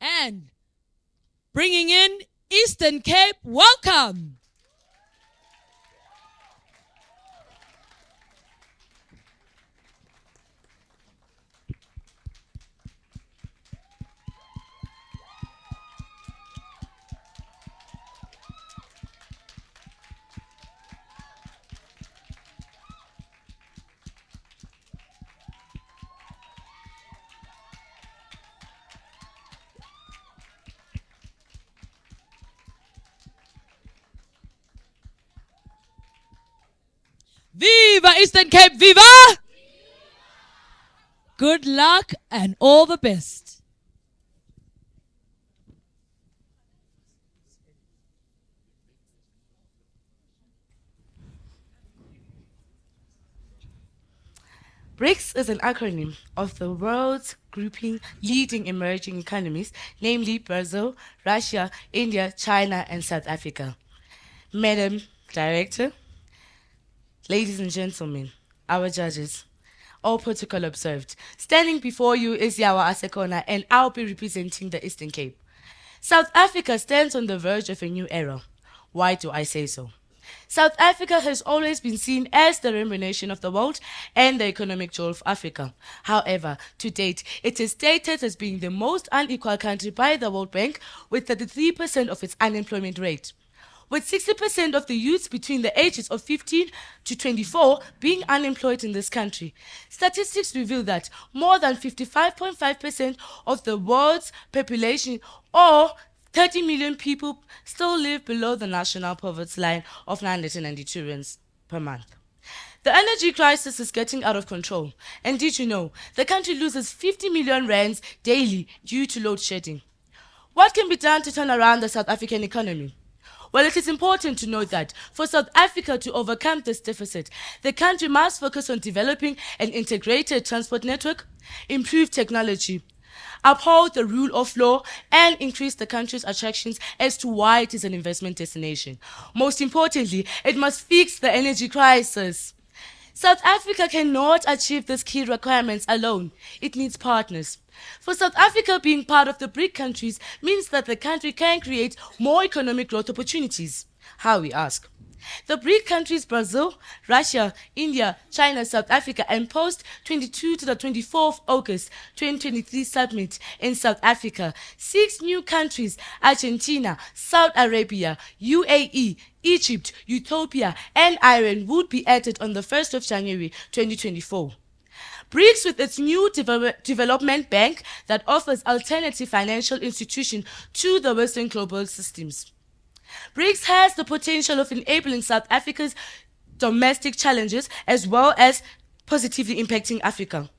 And bringing in Eastern Cape, welcome. Viva Eastern Cape, viva! Good luck and all the best. BRICS is an acronym of the world's grouping leading emerging economies, namely Brazil, Russia, India, China, and South Africa. Madam Director, ladies and gentlemen, our judges, all protocol observed. Standing before you is Yawa Asekona, and I'll be representing the Eastern Cape. South Africa stands on the verge of a new era. Why do I say so? South Africa has always been seen as the rainbow nation of the world and the economic jewel of Africa. However, to date, it is stated as being the most unequal country by the World Bank, with 33% of its unemployment rate. With 60% of the youths between the ages of 15 to 24 being unemployed in this country. Statistics reveal that more than 55.5% of the world's population, or 30 million people, still live below the national poverty line of 992 rands per month. The energy crisis is getting out of control. And did you know, the country loses 50 million rands daily due to load shedding. What can be done to turn around the South African economy? Well, it is important to note that for South Africa to overcome this deficit, the country must focus on developing an integrated transport network, improve technology, uphold the rule of law, and increase the country's attractions as to why it is an investment destination. Most importantly, it must fix the energy crisis. South Africa cannot achieve these key requirements alone. It needs partners. For South Africa, being part of the BRIC countries means that the country can create more economic growth opportunities. How, we ask? The BRIC countries Brazil, Russia, India, China, South Africa, and post-22 to the 24th August 2023 summit in South Africa. 6 new countries, Argentina, Saudi Arabia, UAE, Egypt, Ethiopia, and Iran would be added on the 1st of January 2024. BRICS, with its new development bank that offers alternative financial institutions to the Western global systems. BRICS has the potential of enabling South Africa's domestic challenges as well as positively impacting Africa.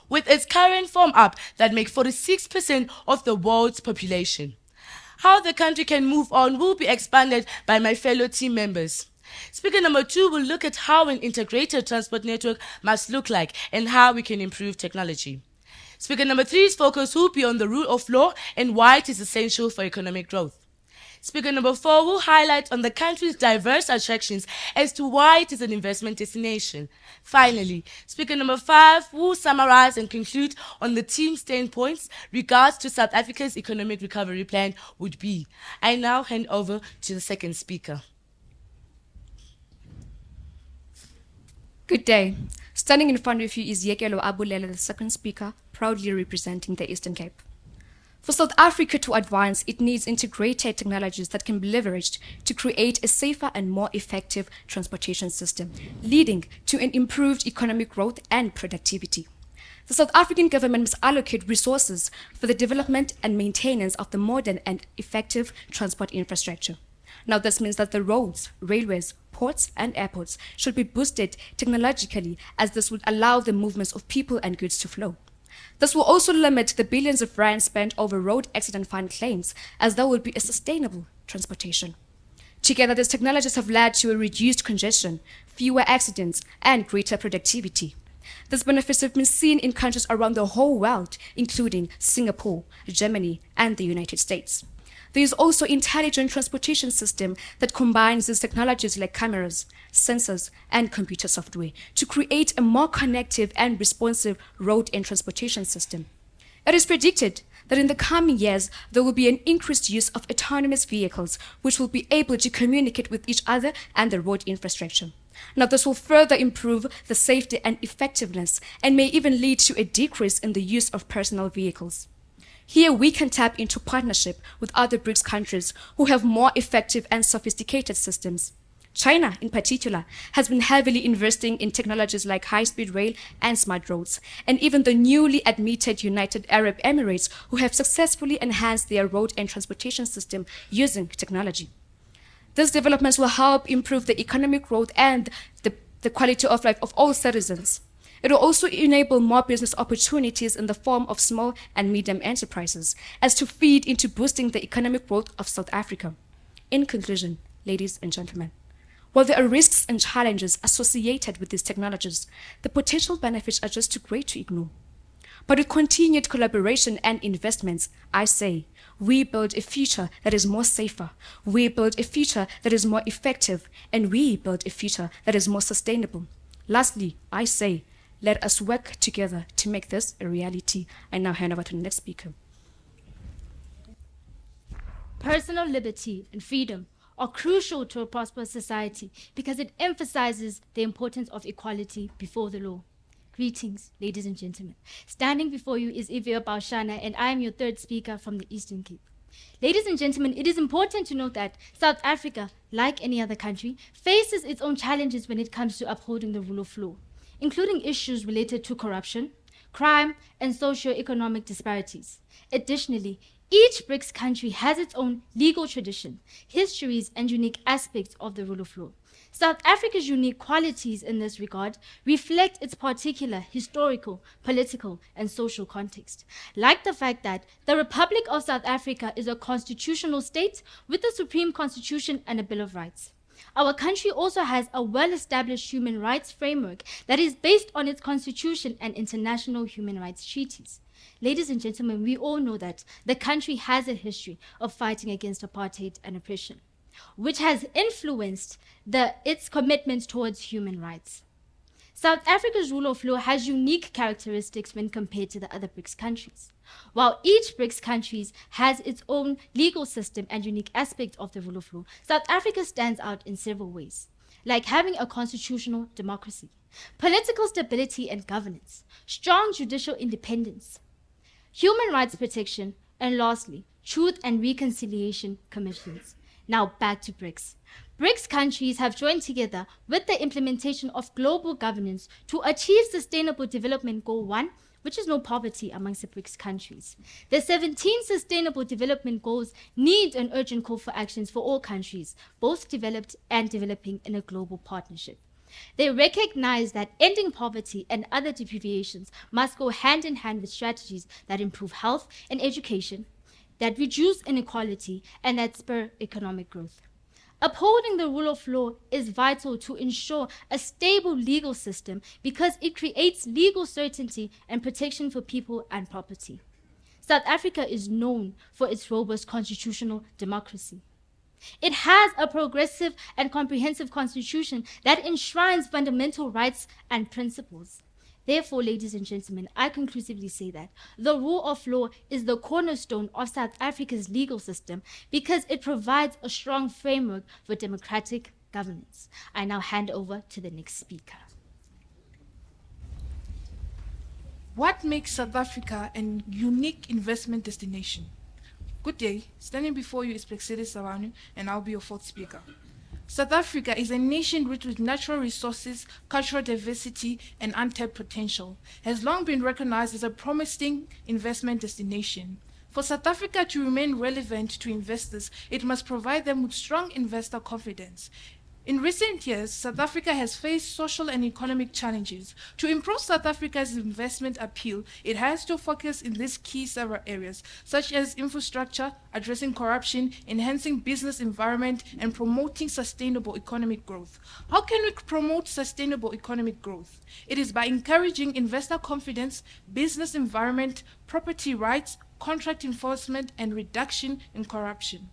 With its current form up that make 46% of the world's population. How the country can move on will be expanded by my fellow team members. Speaker number 2 will look at how an integrated transport network must look like and how we can improve technology. Speaker number 3's focus will be on the rule of law and why it is essential for economic growth. Speaker number 4 will highlight on the country's diverse attractions as to why it is an investment destination. Finally, Speaker number 5 will summarize and conclude on the team's standpoints regards to South Africa's economic recovery plan would be. I now hand over to the second speaker. Good day. Standing in front of you is Yekelo Abulela, the second speaker, proudly representing the Eastern Cape. For South Africa to advance, it needs integrated technologies that can be leveraged to create a safer and more effective transportation system, leading to an improved economic growth and productivity. The South African government must allocate resources for the development and maintenance of the modern and effective transport infrastructure. Now, this means that the roads, railways, ports, and airports should be boosted technologically, as this would allow the movements of people and goods to flow. This will also limit the billions of rands spent over road accident fund claims, as there will be a sustainable transportation. Together, these technologies have led to a reduced congestion, fewer accidents, and greater productivity. These benefits have been seen in countries around the whole world, including Singapore, Germany, and the United States. There is also an intelligent transportation system that combines these technologies like cameras, sensors, and computer software to create a more connective and responsive road and transportation system. It is predicted that in the coming years there will be an increased use of autonomous vehicles which will be able to communicate with each other and the road infrastructure. Now, this will further improve the safety and effectiveness and may even lead to a decrease in the use of personal vehicles. Here we can tap into partnership with other BRICS countries who have more effective and sophisticated systems. China, in particular, has been heavily investing in technologies like high-speed rail and smart roads, and even the newly admitted United Arab Emirates, who have successfully enhanced their road and transportation system using technology. These developments will help improve the economic growth and the quality of life of all citizens. It will also enable more business opportunities in the form of small and medium enterprises, as to feed into boosting the economic growth of South Africa. In conclusion, ladies and gentlemen, while there are risks and challenges associated with these technologies, the potential benefits are just too great to ignore. But with continued collaboration and investments, I say, we build a future that is more safer, we build a future that is more effective, and we build a future that is more sustainable. Lastly, I say, let us work together to make this a reality. I now hand over to the next speaker. Personal liberty and freedom are crucial to a prosperous society because it emphasizes the importance of equality before the law. Greetings, ladies and gentlemen. Standing before you is Ivia Baushana, and I am your third speaker from the Eastern Cape. Ladies and gentlemen, it is important to note that South Africa, like any other country, faces its own challenges when it comes to upholding the rule of law, including issues related to corruption, crime, and socio-economic disparities. Additionally, each BRICS country has its own legal tradition, histories, and unique aspects of the rule of law. South Africa's unique qualities in this regard reflect its particular historical, political, and social context, like the fact that the Republic of South Africa is a constitutional state with a supreme constitution and a Bill of Rights. Our country also has a well-established human rights framework that is based on its constitution and international human rights treaties. Ladies and gentlemen, we all know that the country has a history of fighting against apartheid and oppression, which has influenced its commitments towards human rights. South Africa's rule of law has unique characteristics when compared to the other BRICS countries. While each BRICS country has its own legal system and unique aspects of the rule of law, South Africa stands out in several ways, like having a constitutional democracy, political stability and governance, strong judicial independence, human rights protection, and lastly, truth and reconciliation commissions. Now back to BRICS. BRICS countries have joined together with the implementation of global governance to achieve Sustainable Development Goal 1, which is no poverty amongst the BRICS countries. The 17 Sustainable Development Goals need an urgent call for actions for all countries, both developed and developing, in a global partnership. They recognize that ending poverty and other deprivations must go hand in hand with strategies that improve health and education, that reduce inequality, and that spur economic growth. Upholding the rule of law is vital to ensure a stable legal system because it creates legal certainty and protection for people and property. South Africa is known for its robust constitutional democracy. It has a progressive and comprehensive constitution that enshrines fundamental rights and principles. Therefore, ladies and gentlemen, I conclusively say that the rule of law is the cornerstone of South Africa's legal system because it provides a strong framework for democratic governance. I now hand over to the next speaker. What makes South Africa a unique investment destination? Good day. Standing before you is Plexidis Savanu, and I'll be your fourth speaker. South Africa is a nation rich with natural resources, cultural diversity, and untapped potential. Has long been recognized as a promising investment destination. For South Africa to remain relevant to investors, it must provide them with strong investor confidence. In recent years, South Africa has faced social and economic challenges. To improve South Africa's investment appeal, it has to focus in these key several areas, such as infrastructure, addressing corruption, enhancing business environment, and promoting sustainable economic growth. How can we promote sustainable economic growth? It is by encouraging investor confidence, business environment, property rights, contract enforcement, and reduction in corruption.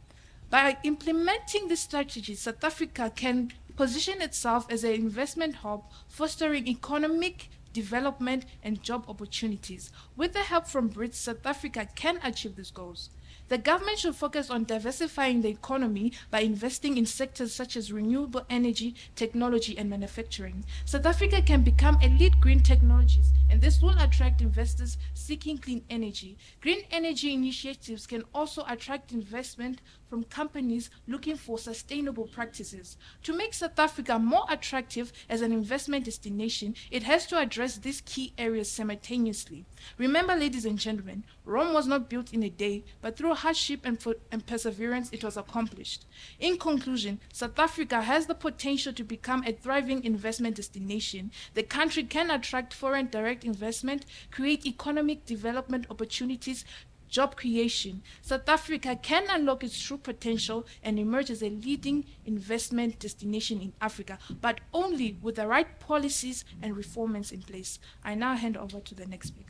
By implementing this strategy, South Africa can position itself as an investment hub, fostering economic development, and job opportunities. With the help from BRICS, South Africa can achieve these goals. The government should focus on diversifying the economy by investing in sectors such as renewable energy, technology, and manufacturing. South Africa can become a lead green technologies, and this will attract investors seeking clean energy. Green energy initiatives can also attract investment from companies looking for sustainable practices. To make South Africa more attractive as an investment destination, it has to address these key areas simultaneously. Remember, ladies and gentlemen, Rome was not built in a day, but through hardship and perseverance it was accomplished. In conclusion, South Africa has the potential to become a thriving investment destination. The country can attract foreign direct investment, create economic development opportunities, job creation. South Africa can unlock its true potential and emerge as a leading investment destination in Africa, but only with the right policies and reforms in place. I now hand over to the next speaker.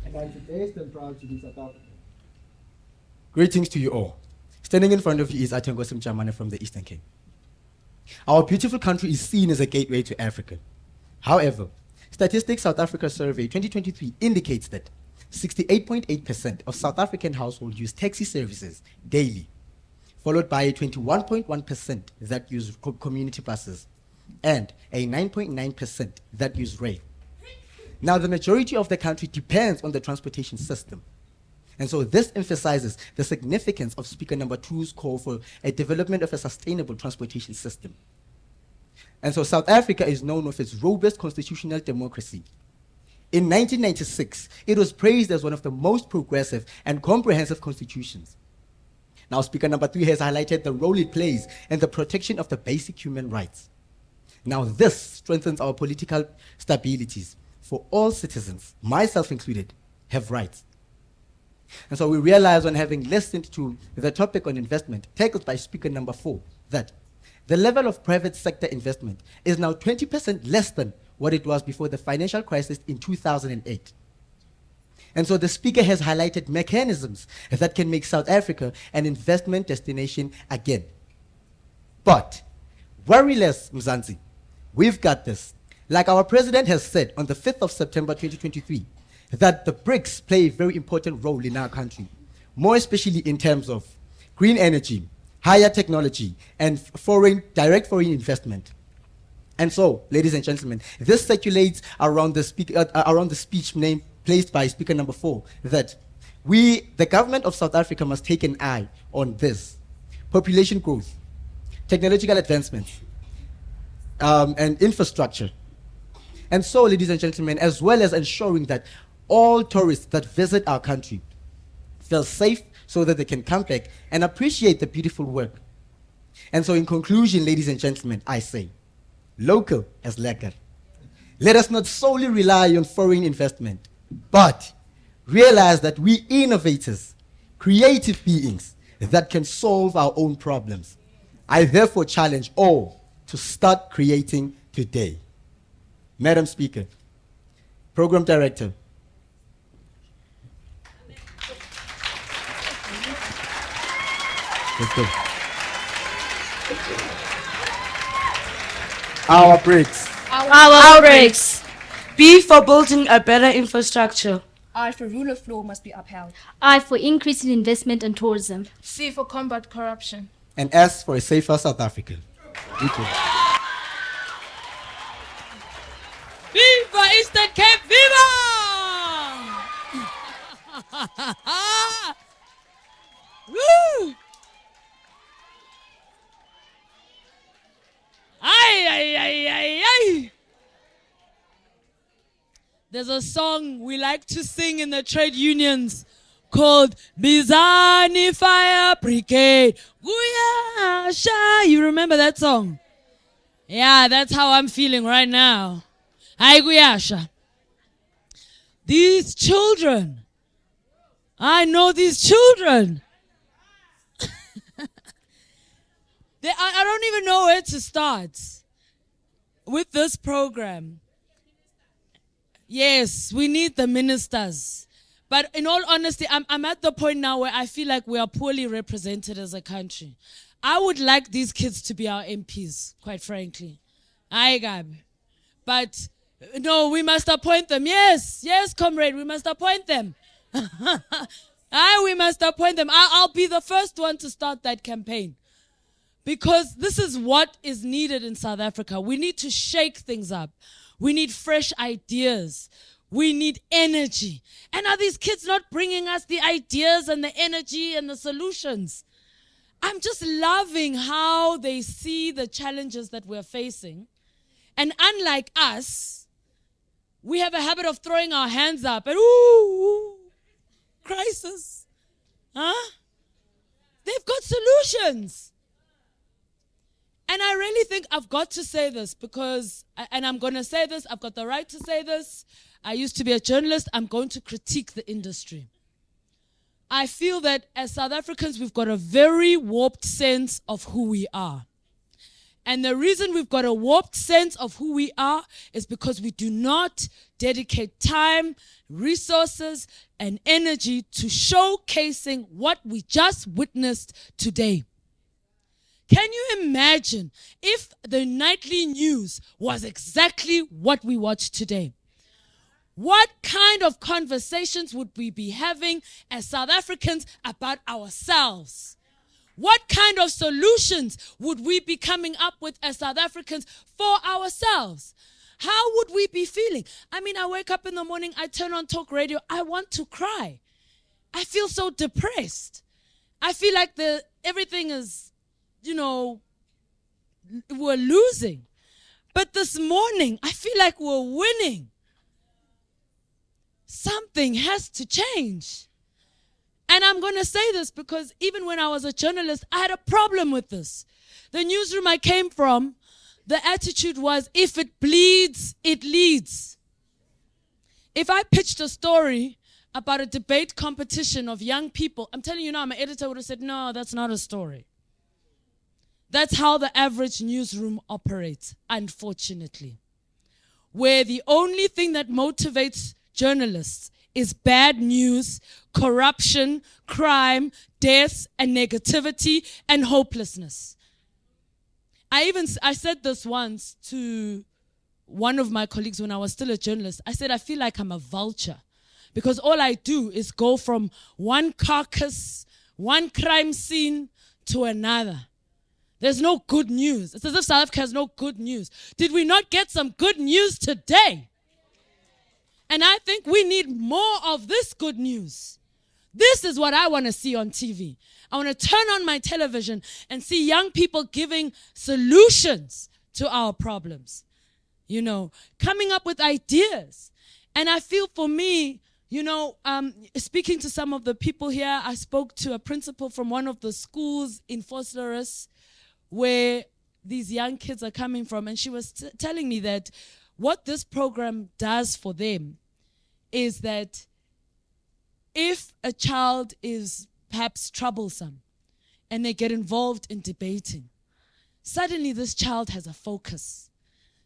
And I'm today and proud to be South African. Greetings to you all. Standing in front of you is Atengosim Chamane from the Eastern Cape. Our beautiful country is seen as a gateway to Africa. However, Statistics South Africa Survey 2023 indicates that 68.8% of South African households use taxi services daily, followed by a 21.1% that use community buses, and a 9.9% that use rail. Now, the majority of the country depends on the transportation system. And so this emphasizes the significance of Speaker number 2's call for a development of a sustainable transportation system. And so South Africa is known for its robust constitutional democracy. In 1996, it was praised as one of the most progressive and comprehensive constitutions. Now, Speaker number 3 has highlighted the role it plays in the protection of the basic human rights. Now, this strengthens our political stabilities, for all citizens, myself included, have rights. And so we realize, on having listened to the topic on investment tackled by Speaker number 4, that the level of private sector investment is now 20% less than what it was before the financial crisis in 2008. And so the speaker has highlighted mechanisms that can make South Africa an investment destination again. But worry less, Mzansi. We've got this. Like our president has said on the 5th of September 2023, that the BRICS play a very important role in our country, more especially in terms of green energy, higher technology, and direct foreign investment. And so, ladies and gentlemen, this circulates around the speech placed by Speaker number 4, that the government of South Africa must take an eye on this: population growth, technological advancements, and infrastructure. And so, ladies and gentlemen, as well as ensuring that all tourists that visit our country feel safe, so that they can come back and appreciate the beautiful work. And so in conclusion, ladies and gentlemen, I say, local as lekker. Let us not solely rely on foreign investment, but realize that we innovators, creative beings that can solve our own problems. I therefore challenge all to start creating today. Madam Speaker, Program Director, let's go. Our BRICS. Our BRICS. B for building a better infrastructure. I for rule of law must be upheld. I for increase in investment and tourism. C for combat corruption. And S for a safer South Africa. Viva Eastern Cape, viva! Woo! Ay. There's a song we like to sing in the trade unions called Bizani Fire Brigade. Guyasha. You remember that song? Yeah, that's how I'm feeling right now. Hi, Guyasha. These children. I know these children. I don't even know where to start with this program. Yes, we need the ministers. But in all honesty, I'm at the point now where I feel like we are poorly represented as a country. I would like these kids to be our MPs, quite frankly. Aye, Gabi. But no, we must appoint them. Yes, comrade, we must appoint them. Aye, we must appoint them. I'll be the first one to start that campaign. Because this is what is needed in South Africa. We need to shake things up. We need fresh ideas. We need energy. And are these kids not bringing us the ideas and the energy and the solutions? I'm just loving how they see the challenges that we're facing. And unlike us, we have a habit of throwing our hands up and ooh, crisis. Huh? They've got solutions. And I really think I've got to say this because, and I'm going to say this, I've got the right to say this. I used to be a journalist. I'm going to critique the industry. I feel that as South Africans, we've got a very warped sense of who we are. And the reason we've got a warped sense of who we are is because we do not dedicate time, resources, and energy to showcasing what we just witnessed today. Can you imagine if the nightly news was exactly what we watched today? What kind of conversations would we be having as South Africans about ourselves? What kind of solutions would we be coming up with as South Africans for ourselves? How would we be feeling? I mean, I wake up in the morning, I turn on talk radio, I want to cry. I feel so depressed. I feel like everything is, we're losing. But this morning, I feel like we're winning. Something has to change. And I'm going to say this because even when I was a journalist, I had a problem with this. The newsroom I came from, the attitude was, if it bleeds, it leads. If I pitched a story about a debate competition of young people, I'm telling you now, my editor would have said, no, that's not a story. That's how the average newsroom operates, unfortunately. Where the only thing that motivates journalists is bad news, corruption, crime, death, and negativity, and hopelessness. I said this once to one of my colleagues when I was still a journalist. I said, I feel like I'm a vulture because all I do is go from one carcass, one crime scene to another. There's no good news. It's as if South Africa has no good news. Did we not get some good news today? And I think we need more of this good news. This is what I want to see on TV. I want to turn on my television and see young people giving solutions to our problems. Coming up with ideas. And I feel for me, speaking to some of the people here, I spoke to a principal from one of the schools in Finalist where these young kids are coming from, and she was telling me that what this program does for them is that if a child is perhaps troublesome and they get involved in debating, suddenly this child has a focus.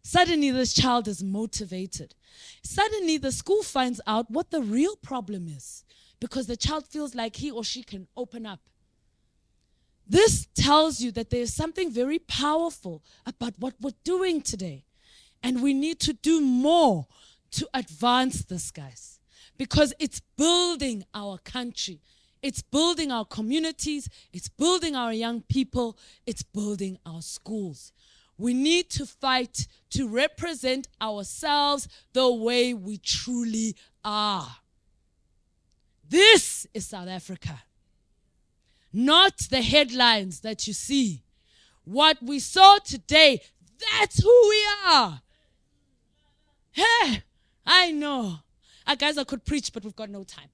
Suddenly this child is motivated. Suddenly the school finds out what the real problem is because the child feels like he or she can open up. This tells you that there's something very powerful about what we're doing today. And we need to do more to advance this, guys. Because it's building our country. It's building our communities. It's building our young people. It's building our schools. We need to fight to represent ourselves the way we truly are. This is South Africa. Not the headlines that you see. What we saw today, that's who we are. Hey, I know. Guys, I could preach, but we've got no time.